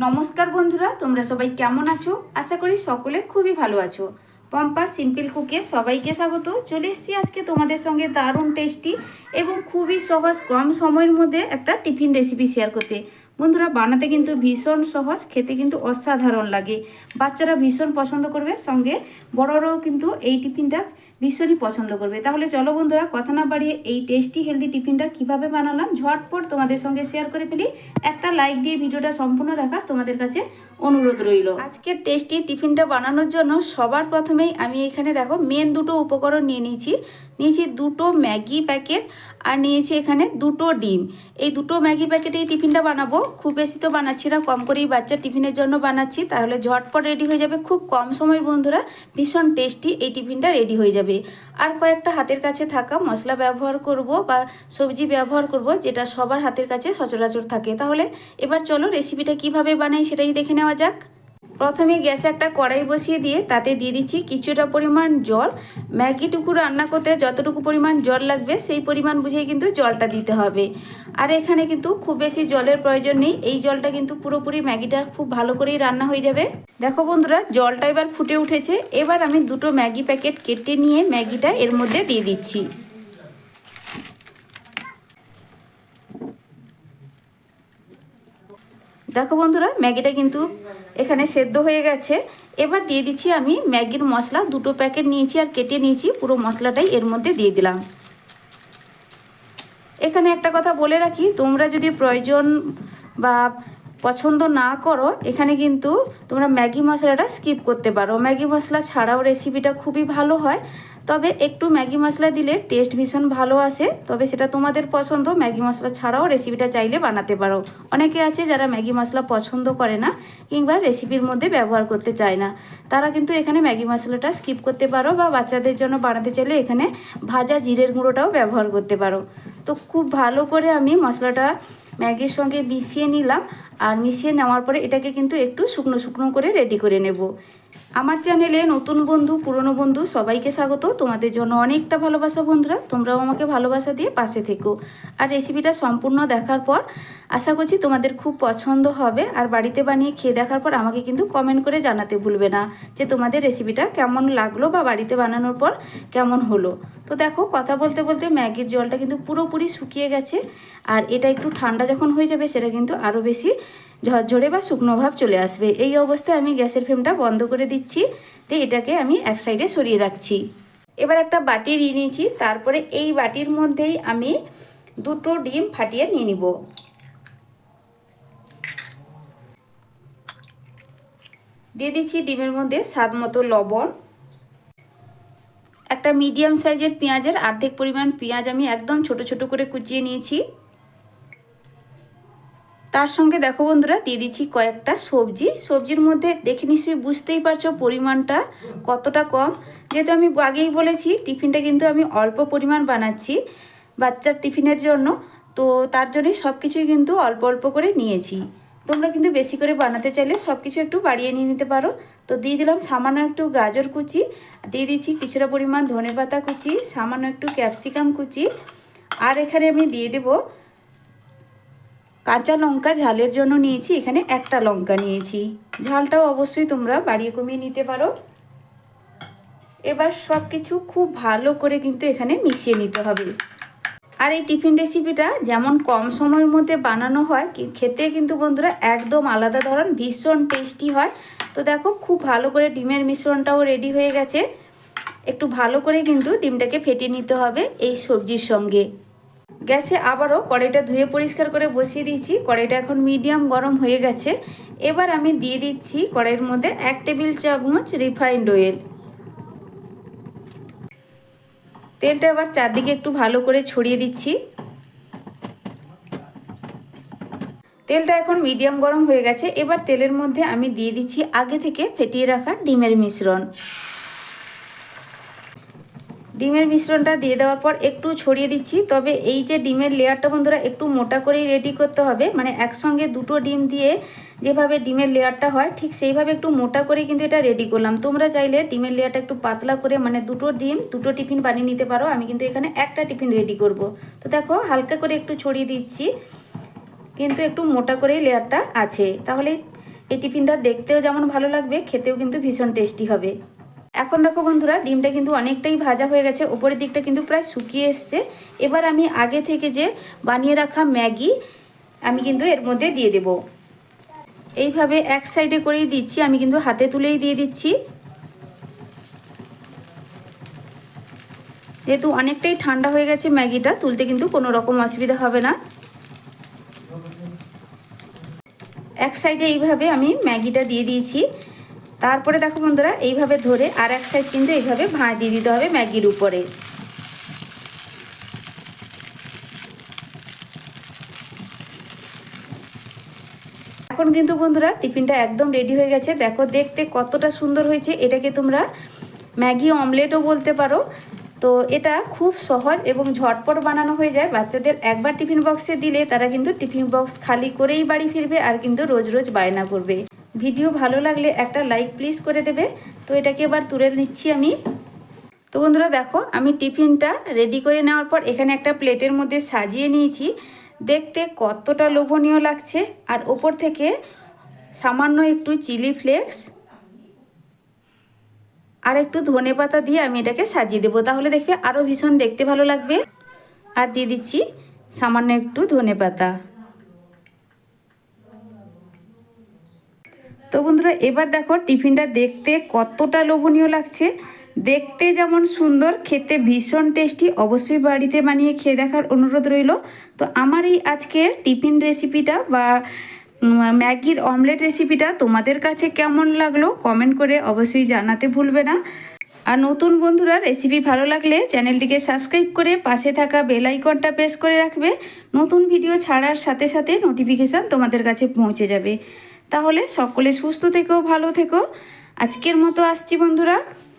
নমস্কার বন্ধুরা, তোমরা সবাই কেমন আছো? আশা করি সকলে খুবই ভালো আছো। পম্পা সিম্পল কুকে সবাইকে স্বাগত। চলে এসেছি আজকে তোমাদের সঙ্গে দারুণ টেস্টি এবং খুবই সহজ কম সময়ের মধ্যে একটা টিফিন রেসিপি শেয়ার করতে। বন্ধুরা, বানাতে কিন্তু ভীষণ সহজ, খেতে কিন্তু অসাধারণ লাগে। বাচ্চারা ভীষণ পছন্দ করবে, সঙ্গে বড়রাও কিন্তু এই টিফিনটা ভীষণই পছন্দ করবে। তাহলে চলো বন্ধুরা, কথা না বাড়িয়ে এই টেস্টি হেলদি টিফিনটা কিভাবে বানালাম ঝটপট তোমাদের সঙ্গে শেয়ার করে ফেলি। একটা লাইক দিয়ে ভিডিওটা সম্পূর্ণ দেখার তোমাদের কাছে অনুরোধ রইল। আজকের টেস্টি টিফিনটা বানানোর জন্য সবার প্রথমেই আমি এখানে দেখো মেন দুটো উপকরণ নিয়েছি দুটো ম্যাগি প্যাকেট আর নিয়েছি এখানে দুটো ডিম। এই দুটো ম্যাগি প্যাকেটে এই টিফিনটা বানাবো। খুব বেশি তো বানাচ্ছি না, কম করেই বাচ্চার টিফিনের জন্য বানাচ্ছি, তাহলে ঝটপট রেডি হয়ে যাবে। খুব কম সময় বন্ধুরা ভীষণ টেস্টি এই টিফিনটা রেডি হয়ে যাবে। আর কয়েকটা হাতের কাছে থাকা মশলা ব্যবহার করব বা সবজি ব্যবহার করব, যেটা সবার হাতের কাছে সচরাচর থাকে। তাহলে এবার চলো রেসিপিটা কিভাবে বানাই সেটাই দেখে নেওয়া যাক। প্রথমে গ্যাসে একটা কড়াই বসিয়ে দিয়ে তাতে দিয়ে দিচ্ছি কিছুটা পরিমাণ জল। ম্যাগিটুকু রান্না করতে যতটুকু পরিমাণ জল লাগবে সেই পরিমাণ বুঝেই কিন্তু জলটা দিতে হবে। আর এখানে কিন্তু খুব বেশি জলের প্রয়োজন নেই, এই জলটা কিন্তু পুরোপুরি ম্যাগিটা খুব ভালো করেই রান্না হয়ে যাবে। দেখো বন্ধুরা, জলটা এবার ফুটে উঠেছে। এবার আমি দুটো ম্যাগি প্যাকেট কেটে নিয়ে ম্যাগিটা এর মধ্যে দিয়ে দিচ্ছি। দেখো বন্ধুরা, ম্যাগিটা কিন্তু এখানে সেদ্ধ হয়ে গেছে। এবার দিয়ে দিচ্ছি আমি ম্যাগির মশলা, দুটো প্যাকেট নিয়েছি আর কেটে নিয়েছি, পুরো মশলাটাই এর মধ্যে দিয়ে দিলাম। এখানে একটা কথা বলে রাখি, তোমরা যদি প্রয়োজন বা পছন্দ না করো এখানে কিন্তু তোমরা ম্যাগি মশলাটা স্কিপ করতে পারো। ম্যাগি মশলা ছাড়াও রেসিপিটা খুবই ভালো হয়, তবে একটু ম্যাগি মশলা দিলে টেস্ট ভীষণ ভালো আসে। তবে সেটা তোমাদের পছন্দ, ম্যাগি মশলা ছাড়াও রেসিপিটা চাইলে বানাতে পারো। অনেকে আছে যারা ম্যাগি মশলা পছন্দ করে না কিংবা রেসিপির মধ্যে ব্যবহার করতে চায় না, তারা কিন্তু এখানে ম্যাগি মশলাটা স্কিপ করতে পারো, বা বাচ্চাদের জন্য বানাতে চাইলে এখানে ভাজা জিরের গুঁড়োটাও ব্যবহার করতে পারো। তো খুব ভালো করে আমি মশলাটা ম্যাগির সঙ্গে মিশিয়ে নিলাম, আর মিশিয়ে নেওয়ার পরে এটাকে কিন্তু একটু শুকনো শুকনো করে রেডি করে নেব। আমার চ্যানেলে নতুন বন্ধু পুরনো বন্ধু সবাইকে স্বাগত। তোমাদের জন্য অনেকটা ভালোবাসা বন্ধুরা, তোমরাও আমাকে ভালোবাসা দিয়ে পাশে থেকো। আর রেসিপিটা সম্পূর্ণ দেখার পর আশা করছি তোমাদের খুব পছন্দ হবে, আর বাড়িতে বানিয়ে খেয়ে দেখার পর আমাকে কিন্তু কমেন্ট করে জানাতে ভুলবে না যে তোমাদের রেসিপিটা কেমন লাগলো বা বাড়িতে বানানোর পর কেমন হলো। তো দেখো, কথা বলতে বলতে ম্যাগির জলটা কিন্তু পুরোপুরি শুকিয়ে গেছে, আর এটা একটু ঠান্ডা যখন হয়ে যাবে সেটা কিন্তু আরও বেশি ঝরঝরে বা শুকনো ভাব চলে আসবে। এই অবস্থায় আমি গ্যাসের ফ্লেমটা বন্ধ করে দিচ্ছি, তো এটাকে আমি এক সাইডে সরিয়ে রাখছি। এবার একটা বাটি নিয়ে নিয়েছি, তারপরে এই বাটির মধ্যেই আমি দুটো ডিম ফাটিয়ে নিয়ে নিব। দিয়ে দিচ্ছি ডিমের মধ্যে স্বাদ মতো লবণ। একটা মিডিয়াম সাইজের পেঁয়াজের অর্ধেক পরিমাণ পেঁয়াজ আমি একদম ছোট ছোট করে কুচিয়ে নিয়েছি। তার সঙ্গে দেখো বন্ধুরা, দিয়ে দিচ্ছি কয়েকটা সবজি। সবজির মধ্যে দেখে নিশ্চয়ই বুঝতেই পারছো পরিমাণটা কতটা কম। যেহেতু আমি আগেই বলেছি টিফিনটা কিন্তু আমি অল্প পরিমাণ বানাচ্ছি বাচ্চার টিফিনের জন্য, তো তার জন্যই সব কিছুই কিন্তু অল্প অল্প করে নিয়েছি। তোমরা কিন্তু বেশি করে বানাতে চাইলে সব কিছু একটু বাড়িয়ে নিয়ে নিতে পারো। তো দিয়ে দিলাম সামান্য একটু গাজর কুচি, দিয়ে দিচ্ছি কিছুটা পরিমাণ ধনেপাতা কুচি, সামান্য একটু ক্যাপসিকাম কুচি, আর এখানে আমি দিয়ে দেবো কাঁচা লঙ্কা। ঝালের জন্য নিয়েছি এখানে একটা লঙ্কা নিয়েছি, ঝালটাও অবশ্যই তোমরা বাড়িয়ে কমিয়ে নিতে পারো। এবার সব কিছু খুব ভালো করে কিন্তু এখানে মিশিয়ে নিতে হবে। আর এই টিফিন রেসিপিটা যেমন কম সময়ের মধ্যে বানানো হয়, খেতে কিন্তু বন্ধুরা একদম আলাদা ধরন, ভীষণ টেস্টি হয়। তো দেখো, খুব ভালো করে ডিমের মিশ্রণটাও রেডি হয়ে গেছে। একটু ভালো করে কিন্তু ডিমটাকে ফেটিয়ে নিতে হবে এই সবজির সঙ্গে। গ্যাসে আবারও কড়াইটা ধুয়ে পরিষ্কার করে বসিয়ে দিয়েছি। কড়াইটা এখন মিডিয়াম গরম হয়ে গেছে। এবার আমি দিয়ে দিচ্ছি কড়াইয়ের মধ্যে 1 টেবিল চামচ রিফাইন্ড অয়েল। তেলটা এবার চারদিকে একটু ভালো করে ছড়িয়ে দিচ্ছি। তেলটা এখন মিডিয়াম গরম হয়ে গেছে। এবার তেলের মধ্যে আমি দিয়ে দিচ্ছি আগে থেকে ফেটিয়ে রাখা ডিমের মিশ্রণ। ডিমের মিশ্রণটা দিয়ে দেওয়ার পর একটু ছড়িয়ে দিচ্ছি। তবে এই যে ডিমের লেয়ারটা বন্ধুরা একটু মোটা করেই রেডি করতে হবে, মানে একসঙ্গে দুটো ডিম দিয়ে যেভাবে ডিমের লেয়ারটা হয় ঠিক সেইভাবে একটু মোটা করে কিন্তু এটা রেডি করলাম। তোমরা চাইলে ডিমের লেয়ারটা একটু পাতলা করে, মানে দুটো ডিম দুটো টিফিন বানিয়ে নিতে পারো। আমি কিন্তু এখানে একটা টিফিন রেডি করব। তো দেখো, হালকা করে একটু ছড়িয়ে দিচ্ছি, কিন্তু একটু মোটা করেই লেয়ারটা আছে। তাহলে এই টিফিনটা দেখতেও যেমন ভালো লাগবে, খেতেও কিন্তু ভীষণ টেস্টি হবে। এখন দেখো বন্ধুরা, ডিমটা কিন্তু অনেকটাই ভাজা হয়ে গেছে, ওপরের দিকটা কিন্তু প্রায় শুকিয়ে এসছে। এবার আমি আগে থেকে যে বানিয়ে রাখা ম্যাগি আমি কিন্তু এর মধ্যে দিয়ে দেব। এইভাবে এক সাইডে করেই দিচ্ছি, আমি কিন্তু হাতে তুলেই দিয়ে দিচ্ছি। যেহেতু অনেকটাই ঠান্ডা হয়ে গেছে ম্যাগিটা, তুলতে কিন্তু কোনো রকম অসুবিধা হবে না। এক সাইডে এইভাবে আমি ম্যাগিটা দিয়ে দিয়েছি। তারপরে দেখো বন্ধুরা, এইভাবে ধরে আর এক সাইড কিন্তু এইভাবে ভাঁজ দিয়ে দিতে হবে ম্যাগির উপরে। এখন কিন্তু বন্ধুরা টিফিনটা একদম রেডি হয়ে গেছে। দেখো দেখতে কতটা সুন্দর হয়েছে। এটাকে তোমরা ম্যাগি অমলেটও বলতে পারো। তো এটা খুব সহজ এবং ঝটপট বানানো হয়ে যায়। বাচ্চাদের একবার টিফিন বক্সে দিলে তারা কিন্তু টিফিন বক্স খালি করেই বাড়ি ফিরবে, আর কিন্তু রোজ রোজ বায়না করবে। ভিডিও ভালো লাগলে একটা লাইক প্লিজ করে দেবে। তো এটাকে এবার তুলে নিচ্ছি আমি। তো বন্ধুরা দেখো, আমি টিফিনটা রেডি করে নেওয়ার পর এখানে একটা প্লেটের মধ্যে সাজিয়ে নিয়েছি। দেখতে কতটা লোভনীয় লাগছে। আর ওপর থেকে সামান্য একটু চিলি ফ্লেক্স আর একটু ধনেপাতা দিয়ে আমি এটাকে সাজিয়ে দেবো, তাহলে দেখবে আরও ভীষণ দেখতে ভালো লাগবে। আর দিয়ে দিচ্ছি সামান্য একটু ধনেপাতা। তো বন্ধুরা এবার দেখো টিফিনটা দেখতে কতটা লোভনীয় লাগছে। দেখতে যেমন সুন্দর, খেতে ভীষণ টেস্টি। অবশ্যই বাড়িতে বানিয়ে খেয়ে দেখার অনুরোধ রইল। তো আমার এই আজকের টিফিন রেসিপিটা বা ম্যাগির অমলেট রেসিপিটা তোমাদের কাছে কেমন লাগলো কমেন্ট করে অবশ্যই জানাতে ভুলবে না। আর নতুন বন্ধুরা রেসিপি ভালো লাগলে চ্যানেলটিকে সাবস্ক্রাইব করে পাশে থাকা বেল আইকনটা প্রেস করে রাখবে। নতুন ভিডিও ছাড়ার সাথে সাথে নোটিফিকেশান তোমাদের কাছে পৌঁছে যাবে। তাহলে সকলে সুস্থ থেকো, ভালো থেকো। আজকের মতো আসছি বন্ধুরা।